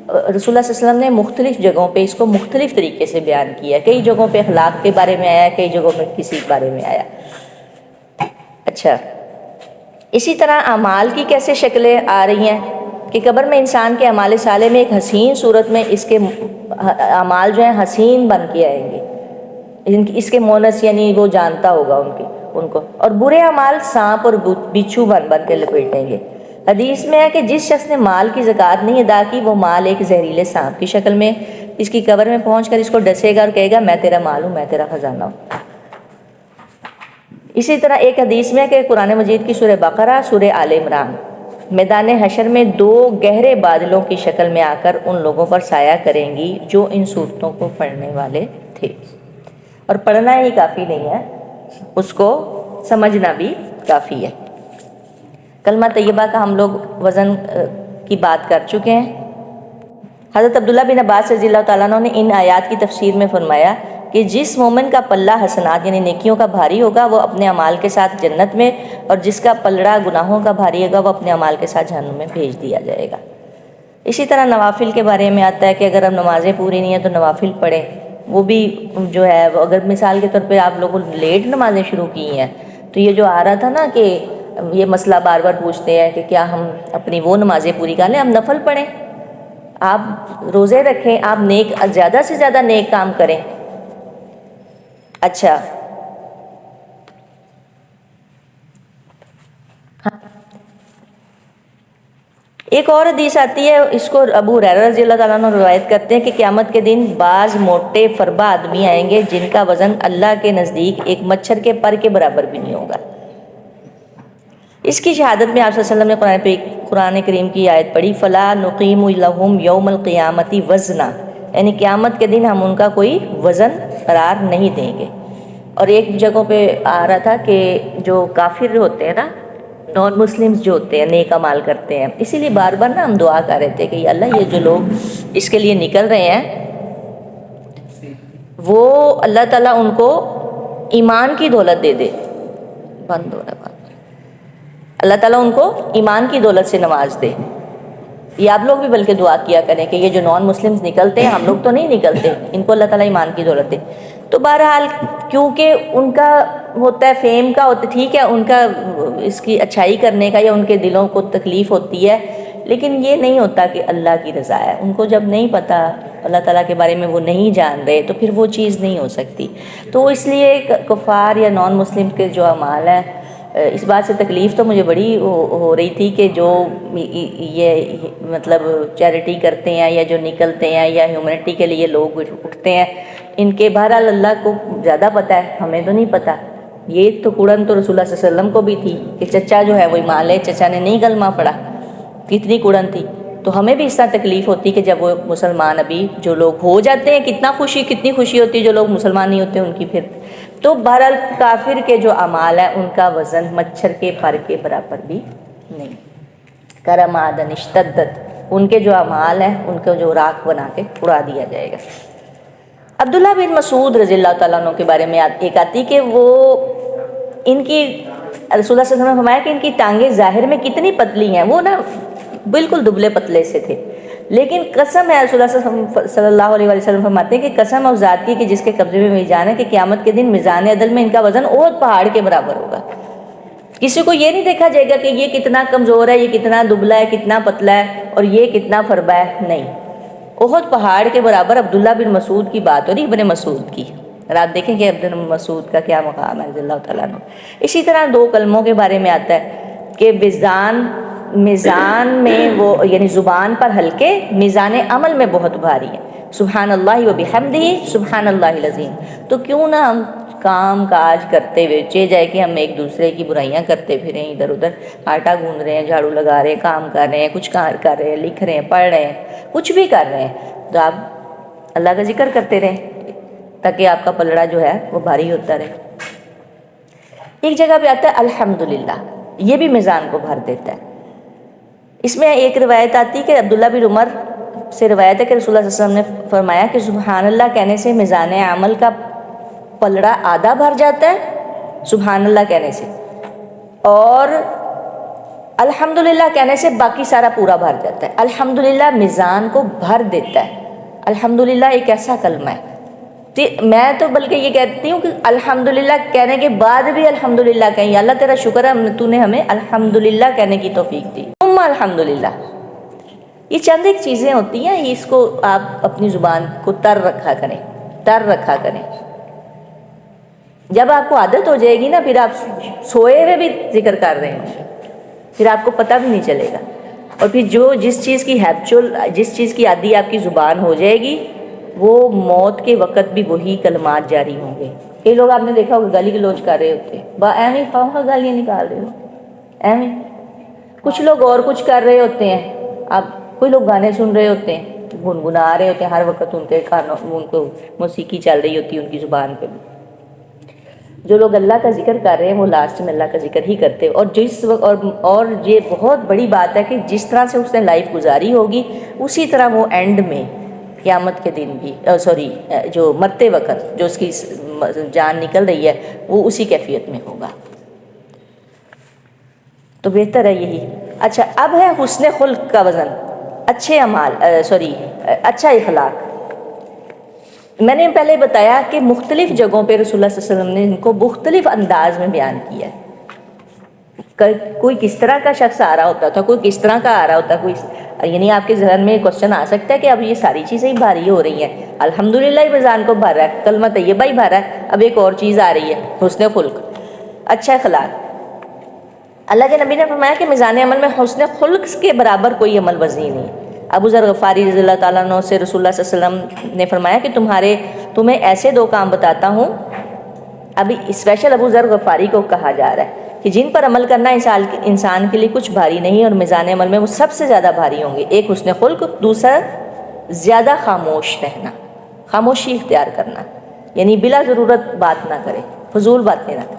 رسول اللہ صلی اللہ علیہ وسلم نے مختلف جگہوں پہ اس کو مختلف طریقے سے بیان کیا ہے، کئی جگہوں پہ اخلاق کے بارے میں آیا، کئی جگہوں پہ کسی بارے میں آیا۔ اچھا، اسی طرح اعمال کی کیسے شکلیں آ رہی ہیں کہ قبر میں انسان کے اعمال صالح میں ایک حسین صورت میں اس کے اعمال جو ہیں حسین بن کے آئیں گے، اس کے مونس یعنی وہ جانتا ہوگا ان کو، اور برے اعمال سانپ اور بچھو بن کے لپیٹیں گے۔ حدیث میں ہے کہ جس شخص نے مال کی زکوٰۃ نہیں ادا کی وہ مال ایک زہریلے سانپ کی شکل میں اس کی قبر میں پہنچ کر اس کو ڈسے گا اور کہے گا میں تیرا مال ہوں، میں تیرا خزانہ ہوں۔ اسی طرح ایک حدیث میں ہے کہ قرآن مجید کی سورہ بقرہ، سورہ آل عمران میدان حشر میں دو گہرے بادلوں کی شکل میں آ کر ان لوگوں پر سایہ کریں گی جو ان صورتوں کو پڑھنے والے تھے۔ اور پڑھنا ہی کافی نہیں ہے، اس کو سمجھنا بھی کافی ہے۔ کلمہ طیبہ کا ہم لوگ وزن کی بات کر چکے ہیں۔ حضرت عبداللہ بن عباس رضی اللہ تعالیٰ عنہ نے ان آیات کی تفسیر میں فرمایا کہ جس مومن کا پلہ حسنات یعنی نیکیوں کا بھاری ہوگا وہ اپنے اعمال کے ساتھ جنت میں، اور جس کا پلڑا گناہوں کا بھاری ہوگا وہ اپنے اعمال کے ساتھ جہنم میں بھیج دیا جائے گا۔ اسی طرح نوافل کے بارے میں آتا ہے کہ اگر ہم نمازیں پوری نہیں ہیں تو نوافل پڑھیں، وہ بھی جو ہے اگر مثال کے طور پہ آپ لوگوں نے لیٹ نمازیں شروع کی ہیں تو یہ جو آ رہا تھا نا کہ یہ مسئلہ بار بار پوچھتے ہیں کہ کیا ہم اپنی وہ نمازیں پوری کر لیں، ہم نفل پڑھیں، آپ روزے رکھیں، آپ زیادہ سے زیادہ نیک کام کریں۔ اچھا، ایک اور حدیث آتی ہے، اس کو ابو ہریرہ رضی اللہ تعالیٰ عنہ روایت کرتے ہیں کہ قیامت کے دن بعض موٹے فربا آدمی آئیں گے جن کا وزن اللہ کے نزدیک ایک مچھر کے پر کے برابر بھی نہیں ہوگا۔ اس کی شہادت میں آپ صلی اللہ علیہ وسلم نے قرآن کریم کی آیت پڑھی فَلَا نُقِيمُ لَهُمْ يَوْمَ الْقِيَامَةِ وَزْنًا، یعنی قیامت کے دن ہم ان کا کوئی وزن قرار نہیں دیں گے۔ اور ایک جگہوں پہ آ رہا تھا کہ جو کافر ہوتے ہیں نا، نان مسلمز جو ہوتے ہیں نیک اعمال کرتے ہیں، اسی لیے بار بار ہم دعا کر رہے تھے کہ اللہ یہ جو لوگ اس کے لیے نکل رہے ہیں وہ اللہ تعالیٰ ان کو ایمان کی دولت دے دے، بند ہو رہا ہے، اللہ تعالیٰ ان کو ایمان کی دولت سے نواز دے۔ یہ آپ لوگ بھی بلکہ دعا کیا کریں کہ یہ جو نان مسلمز نکلتے ہیں، ہم لوگ تو نہیں نکلتے، ان کو اللہ تعالیٰ ایمان کی دولت دے۔ تو بہرحال کیونکہ ان کا ہوتا ہے فیم کا ہوتا ہے، ٹھیک ہے، ان کا اس کی اچھائی کرنے کا یا ان کے دلوں کو تکلیف ہوتی ہے، لیکن یہ نہیں ہوتا کہ اللہ کی رضا ہے۔ ان کو جب نہیں پتہ اللہ تعالیٰ کے بارے میں، وہ نہیں جان رہے، تو پھر وہ چیز نہیں ہو سکتی۔ تو اس لیے کفار یا نان مسلم کے جو اعمال ہیں، اس بات سے تکلیف تو مجھے بڑی ہو رہی تھی کہ جو یہ مطلب چیریٹی کرتے ہیں یا جو نکلتے ہیں یا ہیومنٹی کے لیے لوگ اٹھتے ہیں، ان کے بہرحال اللہ کو زیادہ پتہ ہے، ہمیں تو نہیں پتہ۔ یہ تو کڑن تو رسول اللہ صلی اللہ علیہ وسلم کو بھی تھی کہ چچا جو ہے وہ ایمان لے، چچا نے نہیں کلمہ پڑھا، کتنی کڑن تھی۔ تو ہمیں بھی اس طرح تکلیف ہوتی کہ جب وہ مسلمان ابھی جو لوگ ہو جاتے ہیں، کتنی خوشی ہوتی ہے جو لوگ مسلمان نہیں ہوتے ان کی پھر۔ تو بہرحال کافر کے جو اعمال ہیں ان کا وزن مچھر کے پر کے برابر بھی نہیں۔ کرمادن اشتدت، ان کے جو اعمال ہیں ان کو جو راکھ بنا کے اڑا دیا جائے گا۔ عبداللہ بن مسعود رضی اللہ تعالیٰ عنہ کے بارے میں ایک آتی کہ وہ ان کی رسول اللہ صلی اللہ علیہ وسلم نے فرمایا کہ ان کی ٹانگیں ظاہر میں کتنی پتلی ہیں، وہ نا بالکل دبلے پتلے سے تھے، لیکن قسم ہے رسول اللہ صلی اللہ علیہ وسلم فرماتے ہیں کہ قسم اور ذات کی کہ جس کے قبضے میں میزان ہے کہ قیامت کے دن میزان عدل میں ان کا وزن احد پہاڑ کے برابر ہوگا۔ کسی کو یہ نہیں دیکھا جائے گا کہ یہ کتنا کمزور ہے، یہ کتنا دبلا ہے، کتنا پتلا ہے اور یہ کتنا فربا ہے، نہیں، احد پہاڑ کے برابر عبداللہ بن مسعود کی بات ہو رہی، ابن مسعود کی، اور آپ دیکھیں کہ ابن مسعود کا کیا مقام ہے رضی اللہ تعالیٰ عنہ۔ اسی طرح دو کلموں کے بارے میں آتا ہے کہ میزان میں وہ یعنی زبان پر ہلکے، میزان عمل میں بہت بھاری ہے، سبحان اللہ و بحمدہ سبحان اللہ العظیم۔ تو کیوں نہ ہم کام کاج کرتے ہوئے چے جائے کہ ہم ایک دوسرے کی برائیاں کرتے پھریں، ادھر ادھر آٹا گوندھ رہے ہیں، جھاڑو لگا رہے ہیں، کام کر رہے ہیں، کچھ کار کر رہے ہیں، لکھ رہے ہیں، پڑھ رہے ہیں، کچھ بھی کر رہے ہیں، تو آپ اللہ کا ذکر کرتے رہیں تاکہ آپ کا پلڑا جو ہے وہ بھاری ہوتا رہے۔ ایک جگہ پہ آتا ہے الحمدللہ، یہ بھی میزان کو بھر دیتا ہے۔ اس میں ایک روایت آتی کہ عبداللہ بن عمر سے روایت ہے کہ رسول اللہ صلی اللہ علیہ وسلم نے فرمایا کہ سبحان اللہ کہنے سے میزان عمل کا پلڑا آدھا بھر جاتا ہے سبحان اللہ کہنے سے، اور الحمدللہ کہنے سے باقی سارا پورا بھر جاتا ہے۔ الحمدللہ میزان کو بھر دیتا ہے، الحمدللہ ایک ایسا کلمہ ہے، میں تو بلکہ یہ کہتی ہوں کہ الحمدللہ کہنے کے بعد بھی الحمدللہ کہیں، اللہ تیرا شکر ہے تو نے ہمیں الحمدللہ کہنے کی توفیق دی، الحمدللہ۔ یہ چند ایک چیزیں ہوتی ہیں، اس کو آپ اپنی زبان کو تر رکھا کریں۔ جب آپ کو عادت ہو جائے گی نا، پھر آپ سوئے ہوئے بھی ذکر کر رہے ہیں، پھر آپ کو پتہ بھی نہیں چلے گا، اور پھر جس چیز کی عادی آپ کی زبان ہو جائے گی، وہ موت کے وقت بھی وہی کلمات جاری ہوں گے۔ کئی لوگ آپ نے دیکھا ہوگا گالی گلوچ کر رہے ہوتے ہیں، ایویں خواہ گالیاں نکال رہے ہو، ایویں۔ کچھ لوگ اور کچھ کر رہے ہوتے ہیں، کوئی لوگ گانے سن رہے ہوتے ہیں، گنگنا رہے ہوتے ہیں، ہر وقت ان کو موسیقی چل رہی ہوتی ہے ان کی زبان پہ۔ جو لوگ اللہ کا ذکر کر رہے ہیں وہ لاسٹ میں اللہ کا ذکر ہی کرتے ہیں، اور یہ بہت بڑی بات ہے کہ جس طرح سے اس نے لائف گزاری ہوگی اسی طرح وہ اینڈ میں قیامت کے دن بھی جو مرتے وقت جو اس کی جان نکل رہی ہے وہ اسی کیفیت میں ہوگا۔ تو بہتر ہے یہی۔ اچھا، اب ہے حسن خلق کا وزن، اچھا اخلاق۔ میں نے پہلے بتایا کہ مختلف جگہوں پہ رسول اللہ صلی اللہ علیہ وسلم نے ان کو مختلف انداز میں بیان کیا ہے۔ کوئی کس طرح کا شخص آ رہا ہوتا تھا، کوئی کس طرح کا آ رہا ہوتا، یعنی آپ کے ذہن میں کوشچن آ سکتا ہے کہ اب یہ ساری چیزیں ہی بھاری ہو رہی ہیں، الحمدللہ ہی میزان کو بھر رہا ہے، کلمہ طیبہ ہی بھر رہا ہے، اب ایک اور چیز آ رہی ہے، حسن خلق، اچھا اخلاق۔ اللہ کے نبی نے فرمایا کہ میزان عمل میں حسن خلق کے برابر کوئی عمل وزنی نہیں۔ ابو ذر غفاری رضی اللہ تعالیٰ عنہ سے رسول اللہ صلی اللہ علیہ وسلم نے فرمایا کہ تمہیں ایسے دو کام بتاتا ہوں، ابھی اسپیشل ابو ذر غفاری کو کہا جا رہا ہے کہ جن پر عمل کرنا انسان کے لیے کچھ بھاری نہیں اور میزان عمل میں وہ سب سے زیادہ بھاری ہوں گے۔ ایک حسن خلق، دوسرا زیادہ خاموش رہنا، خاموشی اختیار کرنا، یعنی بلا ضرورت بات نہ کرے، فضول باتیں نہ کرے۔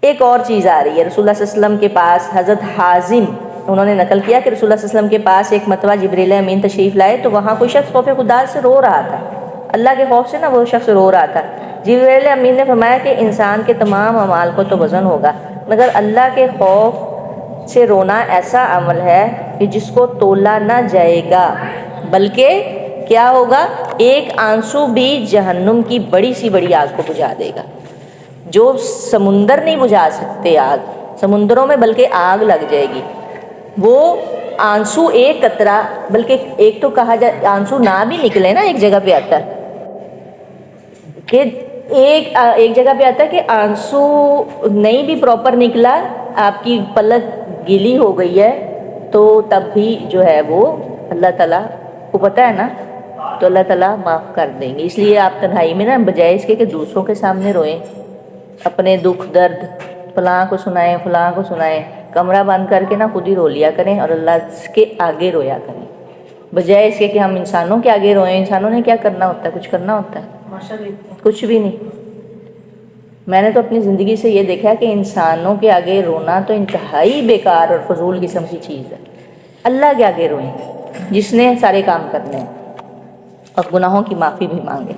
ایک اور چیز آ رہی ہے، رسول اللہ صلی اللہ علیہ وسلم کے پاس حضرت حازم، انہوں نے نقل کیا کہ رسول اللہ صلی اللہ علیہ وسلم کے پاس ایک مرتبہ جبریل امین تشریف لائے تو وہاں کوئی شخص خوف خدا سے رو رہا تھا، اللہ کے خوف سے نا وہ شخص رو رہا تھا۔ جبریل امین نے فرمایا کہ انسان کے تمام اعمال کو تو وزن ہوگا، مگر اللہ کے خوف سے رونا ایسا عمل ہے کہ جس کو تولا نہ جائے گا، بلکہ کیا ہوگا، ایک آنسو بھی جہنم کی بڑی سی بڑی آگ کو بجھا دے گا۔ جو سمندر نہیں بجھا سکتے آگ، سمندروں میں بلکہ آگ لگ جائے گی، وہ آنسو ایک قطرہ، بلکہ ایک تو کہا جائے آنسو نہ بھی نکلے نا، ایک جگہ پہ آتا ہے کہ ایک جگہ پہ آتا ہے کہ آنسو نہیں بھی پراپر نکلا، آپ کی پلک گیلی ہو گئی ہے، تو تب بھی جو ہے وہ اللہ تعالیٰ کو پتہ ہے نا، تو اللہ تعالیٰ معاف کر دیں گے۔ اس لیے آپ تنہائی میں نا بجائے اس کے کہ دوسروں کے سامنے روئیں، اپنے دکھ درد فلاں کو سنائیں، کمرہ بند کر کے نا خود ہی رو لیا کریں اور اللہ کے آگے رویا کریں، بجائے اس کے کہ ہم انسانوں کے آگے روئیں۔ انسانوں نے کیا کرنا ہوتا ہے، کچھ کرنا ہوتا ہے، کچھ بھی نہیں۔ میں نے تو اپنی زندگی سے یہ دیکھا کہ انسانوں کے آگے رونا تو انتہائی بیکار اور فضول قسم کی چیز ہے۔ اللہ کے آگے روئیں جس نے سارے کام کرنے ہیں۔ اور گناہوں کی معافی بھی مانگیں.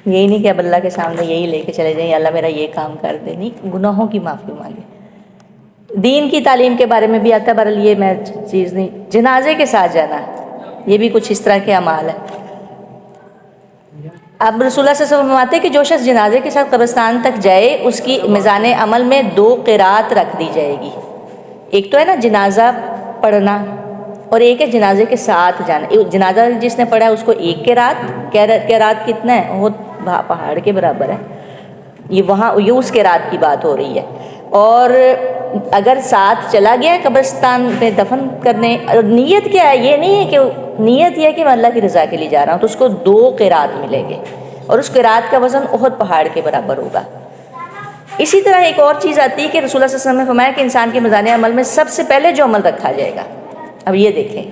یہی نہیں کہ اب اللہ کے سامنے یہی لے کے چلے جائیں اللہ میرا یہ کام کر دے، نہیں، گناہوں کی معافی مانگیں. دین کی تعلیم کے بارے میں بھی آتا ہے، بہرحال یہ میں چیز نہیں. جنازے کے ساتھ جانا، یہ بھی کچھ اس طرح کے اعمال ہے. اب رسول اللہ صلی اللہ علیہ وسلم فرماتے ہیں کہ جو شخص جنازے کے ساتھ قبرستان تک جائے اس کی میزان عمل میں 2 قرات رکھ دی جائے گی. ایک تو ہے نا جنازہ پڑھنا، اور ایک ہے جنازے کے ساتھ جانا. جنازہ جس نے پڑھا ہے اس کو 1 قرات کتنا ہے؟ وہ پہاڑ کے برابر ہے. یہ وہاں یہ اس قرات کی بات ہو رہی ہے. اور اگر ساتھ چلا گیا ہے قبرستان میں دفن کرنے، اور نیت کیا ہے؟ یہ نہیں ہے کہ نیت یہ ہے کہ میں اللہ کی رضا کے لیے جا رہا ہوں، تو اس کو 2 قرات ملیں گے، اور اس قرات کا وزن احد پہاڑ کے برابر ہوگا. اسی طرح ایک اور چیز آتی ہے کہ رسول اللہ صلی اللہ علیہ وسلم نے فرمایا کہ انسان کے میزان عمل میں سب سے پہلے جو عمل رکھا جائے گا، اب یہ دیکھیں،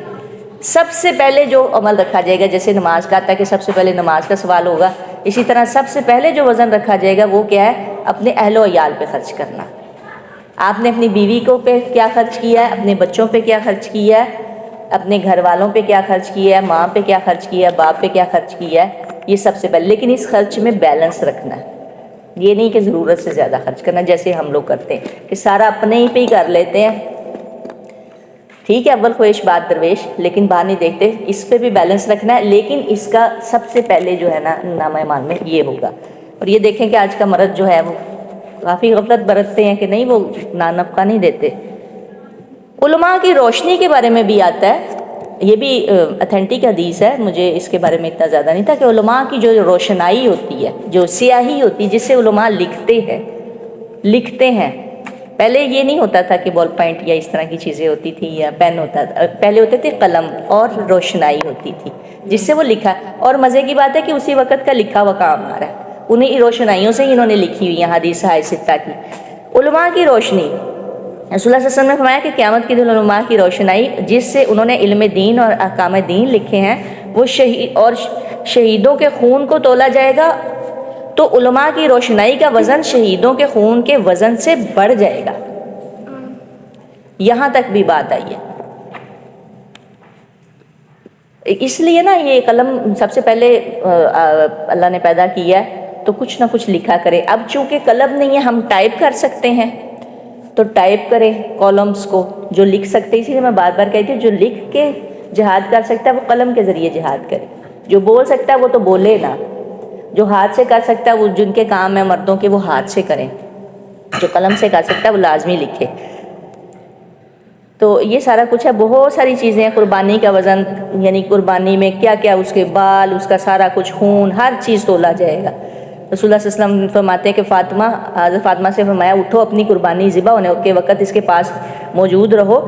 سب سے پہلے جو عمل رکھا جائے گا، جیسے نماز کا آتا ہے کہ سب سے پہلے نماز کا سوال ہوگا، اسی طرح سب سے پہلے جو وزن رکھا جائے گا وہ کیا ہے؟ اپنے اہل و عیال پہ خرچ کرنا. آپ نے اپنی بیوی کو پہ کیا خرچ کیا ہے، اپنے بچوں پہ کیا خرچ کیا ہے، اپنے گھر والوں پہ کیا خرچ کیا ہے، ماں پہ کیا خرچ کیا ہے، باپ پہ کیا خرچ کیا ہے، یہ سب سے پہلے. لیکن اس خرچ میں بیلنس رکھنا ہے، یہ نہیں کہ ضرورت سے زیادہ خرچ کرنا جیسے ہم لوگ کرتے ہیں کہ سارا اپنے ہی پہ ہی کر لیتے ہیں. ٹھیک ہے، اول خواہش بات درویش، لیکن باہر نہیں دیکھتے. اس پہ بھی بیلنس رکھنا ہے، لیکن اس کا سب سے پہلے جو ہے نا نامہ اعمال میں یہ ہوگا. اور یہ دیکھیں کہ آج کا مرد جو ہے وہ کافی غفلت برتتے ہیں کہ نہیں، وہ نفقہ نہیں دیتے. علماء کی روشنی کے بارے میں بھی آتا ہے، یہ بھی اتھینٹک حدیث ہے، مجھے اس کے بارے میں اتنا زیادہ نہیں تھا، کہ علماء کی جو روشنائی ہوتی ہے، جو سیاہی ہوتی ہے جس سے علماء لکھتے ہیں. پہلے یہ نہیں ہوتا تھا کہ بال پوائنٹ یا اس طرح کی چیزیں ہوتی تھی یا پین ہوتا تھا، پہلے ہوتے تھے قلم اور روشنائی ہوتی تھی جس سے وہ لکھا. اور مزے کی بات ہے کہ اسی وقت کا لکھا ہوا کام آ رہا ہے، انہیں روشنائیوں سے ہی انہوں نے لکھی ہوئی ہیں حدیث ستہ کی. علماء کی روشنی، رسول اللہ صلی اللہ علیہ وسلم نے فرمایا کہ قیامت کے دن علماء کی روشنائی جس سے انہوں نے علم دین اور احکام دین لکھے ہیں وہ شہیدوں کے خون کو تولا جائے گا، تو علماء کی روشنائی کا وزن شہیدوں کے خون کے وزن سے بڑھ جائے گا. یہاں تک بھی بات آئی ہے. اس لیے نا یہ قلم سب سے پہلے اللہ نے پیدا کیا ہے تو کچھ نہ کچھ لکھا کرے. اب چونکہ قلم نہیں ہے، ہم ٹائپ کر سکتے ہیں تو ٹائپ کریں کالمز کو، جو لکھ سکتے ہیں. اسی لیے میں بار بار کہتی ہوں جو لکھ کے جہاد کر سکتا ہے وہ قلم کے ذریعے جہاد کرے، جو بول سکتا ہے وہ تو بولے نا، جو ہاتھ سے کر سکتا ہے وہ جن کے کام ہے مردوں کے وہ ہاتھ سے کریں، جو قلم سے کر سکتا ہے وہ لازمی لکھے. تو یہ سارا کچھ ہے، بہت ساری چیزیں ہیں. قربانی کا وزن، یعنی قربانی میں کیا کیا، اس کے بال، اس کا سارا کچھ، خون، ہر چیز تولا جائے گا. رسول اللہ صلی اللہ علیہ وسلم فرماتے ہیں کہ حضرت فاطمہ سے فرمایا اٹھو، اپنی قربانی ذبح ہونے کے وقت اس کے پاس موجود رہو،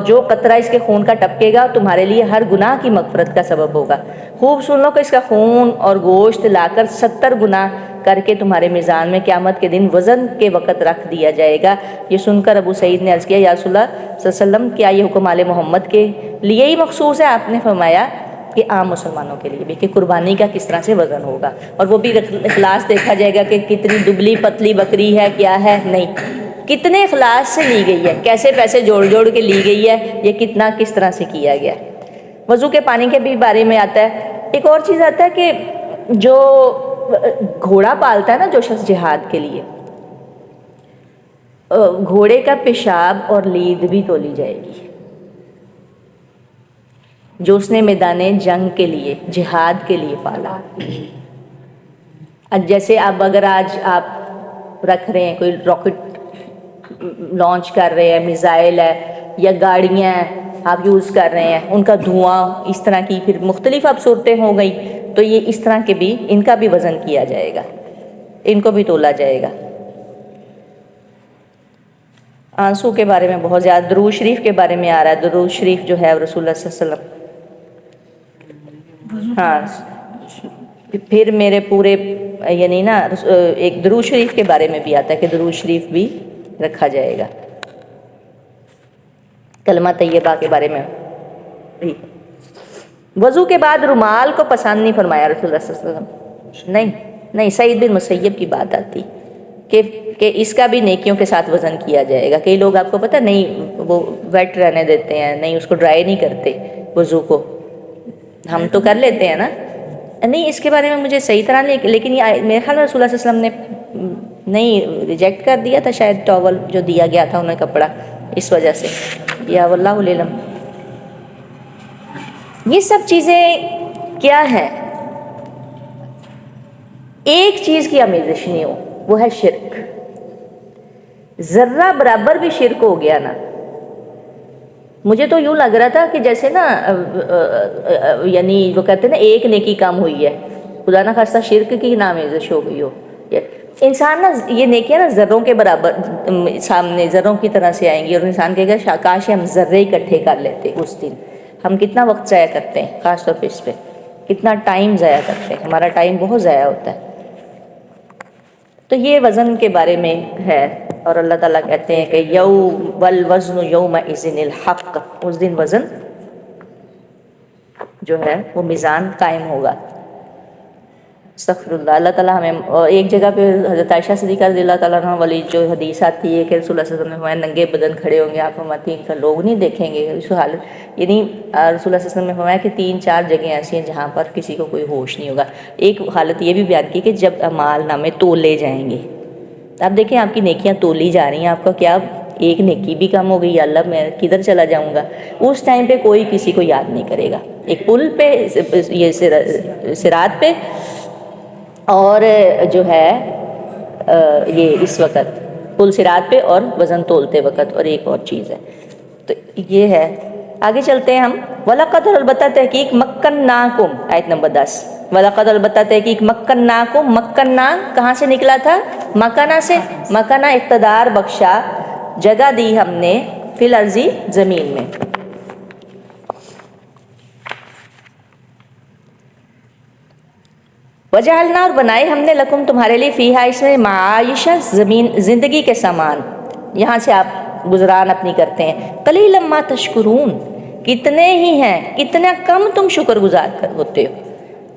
جو قطرہ اس کے خون کا ٹپکے گا تمہارے لیے ہر گناہ کی مغفرت کا سبب ہوگا. خوب سن لو کہ اس کا خون اور گوشت لا کر 70 گناہ کر کے تمہارے میزان میں قیامت کے دن وزن کے وقت رکھ دیا جائے گا. یہ سن کر ابو سعید نے عرض کیا یا رسول اللہ صلی اللہ علیہ وسلم کیا یہ حکم آل محمد کے لیے ہی مخصوص ہے؟ آپ نے فرمایا کہ عام مسلمانوں کے لیے بھی، کہ قربانی کا کس طرح سے وزن ہوگا. اور وہ بھی اخلاص دیکھا جائے گا کہ کتنی دبلی پتلی بکری ہے، کیا ہے، نہیں، کتنے اخلاص سے لی گئی ہے، کیسے پیسے جوڑ جوڑ کے لی گئی ہے، یہ کتنا کس طرح سے کیا گیا. وضو کے پانی کے بھی بارے میں آتا ہے. ایک اور چیز آتا ہے کہ جو گھوڑا پالتا ہے نا جو شخص جہاد کے لیے، گھوڑے کا پیشاب اور لید بھی تولی جائے گی، جو اس نے میدان جنگ کے لیے، جہاد کے لیے پالا. جیسے اب اگر آج آپ رکھ رہے ہیں، کوئی راکٹ لانچ کر رہے ہیں، میزائل ہے یا گاڑیاں آپ یوز کر رہے ہیں، ان کا دھواں، اس طرح کی پھر مختلف اب صورتیں ہو گئی، تو یہ اس طرح کے بھی، ان کا بھی وزن کیا جائے گا، ان کو بھی تولا جائے گا. آنسو کے بارے میں بہت زیادہ، درود شریف کے بارے میں آ رہا ہے. درود شریف جو ہے رسول اللہ صلی اللہ علیہ وسلم، ہاں، پھر میرے پورے، یعنی نا ایک درود شریف کے بارے میں بھی آتا ہے کہ درود شریف بھی رکھا جائے گا. کلمہ طیبہ کے بارے میں بھی. وضو کے بعد رومال کو پسند نہیں فرمایا رسول اللہ صلی اللہ علیہ وسلم، نہیں، سعید بن مسیب کی بات آتی کہ اس کا بھی نیکیوں کے ساتھ وزن کیا جائے گا. کئی لوگ آپ کو پتہ نہیں وہ ویٹ رہنے دیتے ہیں، نہیں اس کو ڈرائی نہیں کرتے وضو کو، ہم تو کر لیتے ہیں نا. نہیں اس کے بارے میں مجھے صحیح طرح نہیں، لیکن یہ میرے خیال میں رسول اللہ صلی اللہ علیہ وسلم نے نہیں ریجیکٹ کر دیا تھا شاید ٹاول جو دیا گیا تھا انہیں کپڑا، اس وجہ سے. یا واللہ علم. یہ سب چیزیں کیا ہیں؟ ایک چیز کی آمیزش نہیں ہو، وہ ہے شرک. ذرہ برابر بھی شرک ہو گیا نا. مجھے تو یوں لگ رہا تھا کہ جیسے نا یعنی وہ کہتے ہیں نا ایک نیکی کم ہوئی ہے، خدا نہ خواستہ شرک کی نامیزش ہو گئی ہو. انسان نا یہ نیکیاں نا ذروں کے برابر سامنے ذروں کی طرح سے آئیں گی، اور انسان کہے گا کاش ہم ذرے اکٹھے کر لیتے اس دن. ہم کتنا وقت ضائع کرتے ہیں، خاص طور پہ اس پہ کتنا ٹائم ضائع کرتے ہیں، ہمارا ٹائم بہت ضائع ہوتا ہے. تو یہ وزن کے بارے میں ہے. اور اللہ تعالیٰ کہتے ہیں کہ والوزن یومئذ الحق، اس دن وزن جو ہے وہ میزان قائم ہوگا. استغفر اللہ. اللہ تعالیٰ ہمیں، اور ایک جگہ پہ حضرت عائشہ صدیقہ رضی اللہ تعالیٰ عنہ والی جو حدیث آتی ہے کہ رسول اللہ صلی اللہ علیہ وسلم نے ننگے بدن کھڑے ہوں گے، آپ فرماتی ہیں کہ لوگ نہیں دیکھیں گے اس حالت. یعنی رسول اللہ صلی اللہ علیہ وسلم نے فرمایا کہ 3-4 جگہیں ایسی ہیں جہاں پر کسی کو کوئی ہوش نہیں ہوگا. ایک حالت یہ بھی بیان کی کہ جب اعمال نامے تولے جائیں گے. آپ دیکھیں آپ کی نیکیاں تولی جا رہی ہیں، آپ کا کیا ایک نیکی بھی کم ہو گئی، یا اللہ میں کدھر چلا جاؤں گا. اس ٹائم پہ کوئی کسی کو یاد نہیں کرے گا. ایک پل پہ یہ صراط پہ، اور جو ہے یہ اس وقت پل صراط پہ اور وزن تولتے وقت، اور ایک اور چیز ہے. تو یہ ہے. آگے چلتے ہیں ہم. وَلَقَدْ البتہ تحقیق مَكَّنَّاكُمْ، آیت نمبر 10. وَلَقَدْ البتہ تحقیق مَكَّنَّاكُمْ، مکنا کہاں سے نکلا تھا؟ مکنا سے. مکنا اقتدار بخشا، جگہ دی ہم نے، فی الارض زمین میں. وجعلنا، اور بنائے ہم نے، لکم تمہارے لیے، فیہا اس میں، معائشہ زمین زندگی کے سامان، یہاں سے آپ گزران اپنی کرتے ہیں. قلیلا ما تشکرون، کتنے ہی ہیں، کتنا کم تم شکر گزار ہوتے ہو،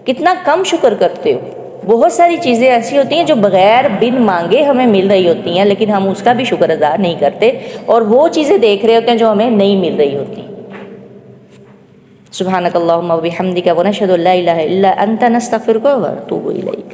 کتنا کم شکر کرتے ہو. بہت ساری چیزیں ایسی ہوتی ہیں جو بغیر بن مانگے ہمیں مل رہی ہوتی ہیں، لیکن ہم اس کا بھی شکر ادا نہیں کرتے، اور وہ چیزیں دیکھ رہے ہوتے ہیں جو ہمیں نہیں مل رہی ہوتی. سبحانک اللہم و بحمدک ونشہد ان لا الہ الا انت نستغفرک ونتوب الیک.